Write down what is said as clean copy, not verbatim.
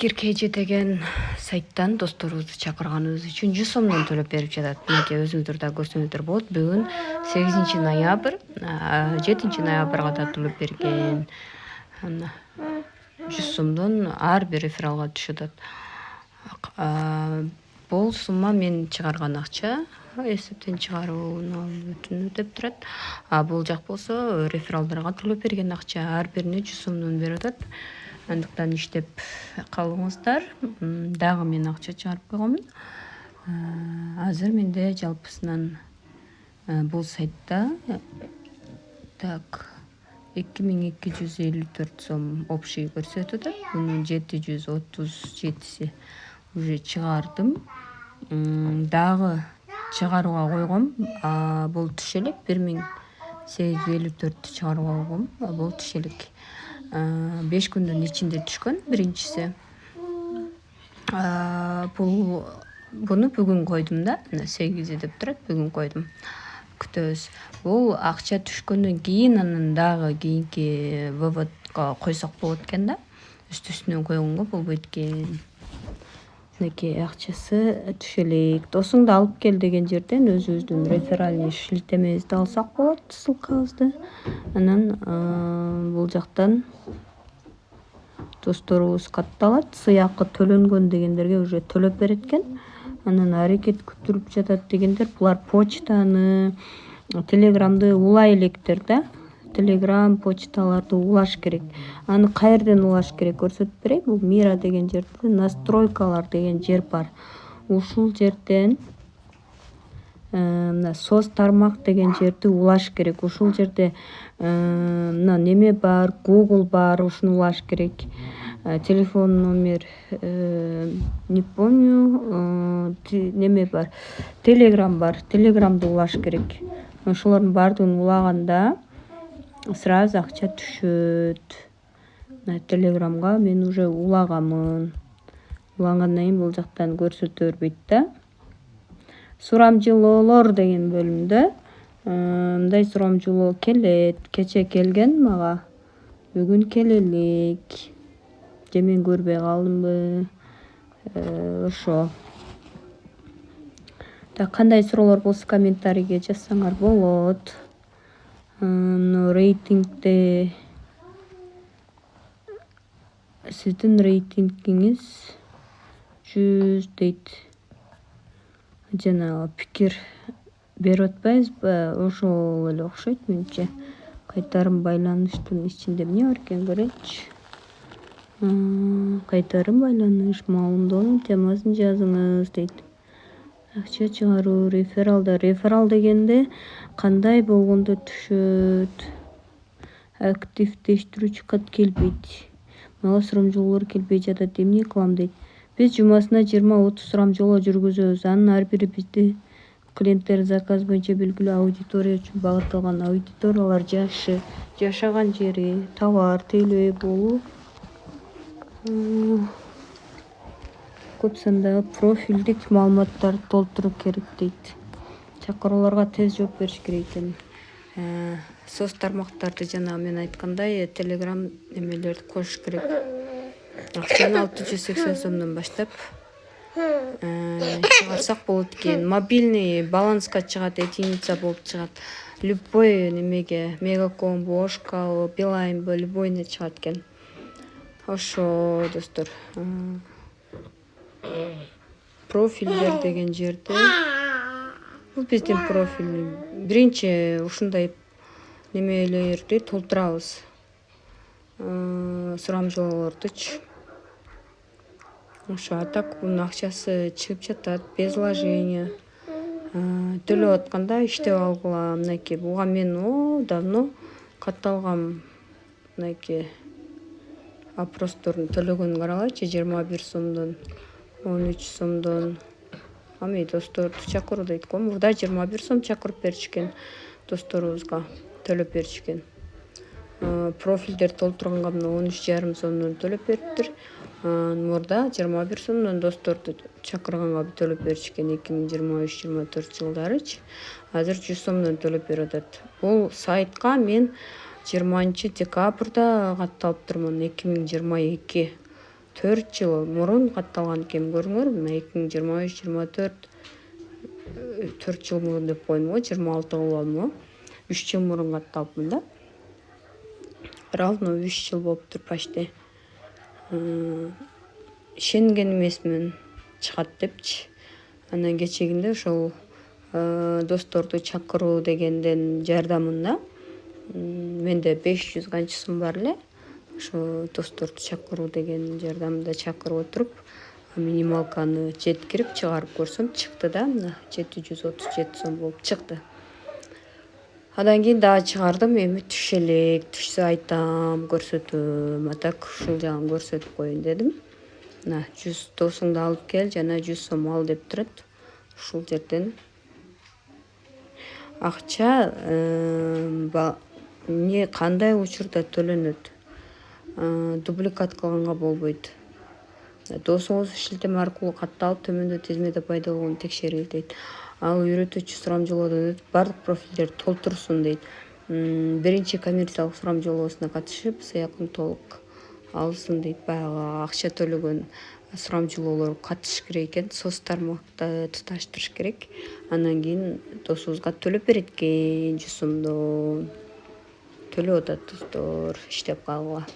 Fikir KG деген сайттан досторубузду чакырганыбыз үчүн 100 сомдон төлөп берип жатат. Мынакей өзүңүздөр да көрсөңүздөр болот. Бүгүн 8 ноябрь, 7 ноябрга да төлөп берген. 100 сомдон ар бир рефералга түшүп атат. Бул сумма мен чыгарган акча, эсептен чыгарууну бүтүнү деп турат. Бул жак болсо рефералдарга төлөп берген акча, ар бирине 100 сомдон берип атат. Андыктан иштеп калыңыздар. Дагы мен акча чыгарып койгонмун. Азыр менде жалпысынан бул сайтта так 2254 сом общий көрсөтүп атат. Мунун 737си уже чыгардым. Дагы чыгарууга койгом. Бул түшө элек 1854 чыгарууга койгом. Бул түшө элек. 5 күндүн ичинде түшкөн биринчиси. Буну бүгүн койдум да. 8 деп турат, бүгүн койдум. Күтөбүз. Бул акча түшкөндөн кийин анан дагы кийинки выводко койсок болот экен да. Үстүнөн койгонго болбойт экен. Мынакей акчасы түшө элек. Досуңду алып кел деген жерден өзүбүздүн реферальный шилтемебизди алсак болот, ссылкабызды. Анан бул жактан досторубуз катталат. Сыйакы төлөнгөн дегендерге уже төлөп берет экен. Анан аракет күтүлүп жатат дегендер булар почтаны, телеграмды улай электер да. Телеграм, почталарды улаш керек. Аны каерден улаш керек көрсөтүп берейин. Бул Мира деген жерде настройкалар деген жер бар. Ушул жерден мына соц тармак деген жерди улаш керек. Ушул жерде мына неме бар, Google бар, ушуну улаш керек. Телефон номер не помню, неме бар. Телеграм бар. Телеграмды улаш керек. Ошолордун баардыгын улаганда сразу акча түшөт. Телеграмга мен уже улагамын. Улагандан кийин бул жактан көрсөтө бербейт да. Сурамжылоолор деген бөлүмдө мындай сурамжылоо келет. Кече келген мага. Бүгүн келелик. Же мен көрбөй калдымбы? Ошо. Так кандай суроолор болсо комментарийге жазсаңар болот. Рейтингде сиздин рейтингиңиз 100 дейт. Жана пикир берип атпайбызбы? Ошол эле окшойт менимче. Кайтарым байланыштын ичинде эмне бар экен көрөйүнчү. Кайтарым байланыш маалымдоонун темасын жазыңыз дейт. Акча чыгаруу, рефералда. Реферал дегенде кандай болгондо түшөт? Активдештирүүчү кат келбейт. Мага сурамжылоолор келбей жатат. Эмне кылам дейт. Биз жумасына 20-30 сурамжылоо жүргүзөбүз. Анын ар бири бизди клиенттер заказ боюнча белгилүү аудитория үчүн багытталган. Аудиториялар жашы, жашаган жери, товар, тейлөө болуп көп сандагы профилдик маалыматтарды толтуруу керек дейт. Чакырууларга тез жооп бериш керек экен. Соц тармактарды жана мен айткандай телеграм эмелерди кошуш керек. Акчаны 680 сомдон баштап чыгарсак болот экен. Мобильный баланска чыгат, единица болуп чыгат. Любой немеге, Мегаком, Бошка, Билайн, любойуна чыгат экен. Ошо достор. Профилдер деген жерде бул биздин профиль. Биринчи ушундай немелерди толтурабыз. Сурамжылоолордучу. Ошо так бунун акчасы чыгып жатат без вложения. Төлөп атканда иштеп алгыла. Мынакей буга мен давно катталгам. Мынакей опростордун төлөгөнүн карагайчы. 21 сомдон, 13 сомдон. Ами досторду чакыруу дейт го. Мурда 21 сом чакырып беришкен досторубузга, төлөп беришкен. Профилдер толтурганга 13,5 сомдон төлөп бериптир. Мурда 21 сомдон досторду чакырганга төлөп беришкен 2023-24 жылдарычы. Азыр 100 сомдон төлөп берип атат. Бул сайтка мен 20 декабрда катталыптырмын 2022. 4 жыл мурун катталган экен, көрүңөр. Мына 2023-24 4 жыл мурун деп койдум го, 26 кылып алдым го. 3 жыл мурун катталыпмын да. Равно 3 жыл болуптур почти. Ишенген эмесмин чыгат депчи. Анан кечегинде ошол досторду чакыруу дегенден жардамында менде 500 канча сом бар эле. Ошо досторду чакыруу деген жардамында чакырып отуруп, минималканы жеткирип чыгарып көрсөм чыкты да. Мына 737 сом болуп чыкты. Андан кийин дагы чыгардым. Эми түшө элек, түшсө айтам, көрсөтөм. А так ушул жагын көрсөтүп коеюн дедим. Мына 100 досуңду алып кел, жана 100 сом ал деп турат. Ушул жерден акча не кандай учурда төлөнөт? Дубликат кылганга болбойт. Досуңуз шилтеме аркылуу катталып, төмөндө тизмеде пайда болгон текшерил дейт. Ал үйрөтүүчү сурамжылоодон өтүп, бардык профилдерди толтурсун дейт. Биринчи коммерциялык сурамжылоосуна катышып, сыякын толук алсын дейт. Баягы акча төлөгөн сурамжылоолор катышыш керек экен. Соц тармакта туташтырыш керек. Андан кийин досубузга төлөп берет экен 100 сомдон. Төлөп атат достор, иштеп калгыла.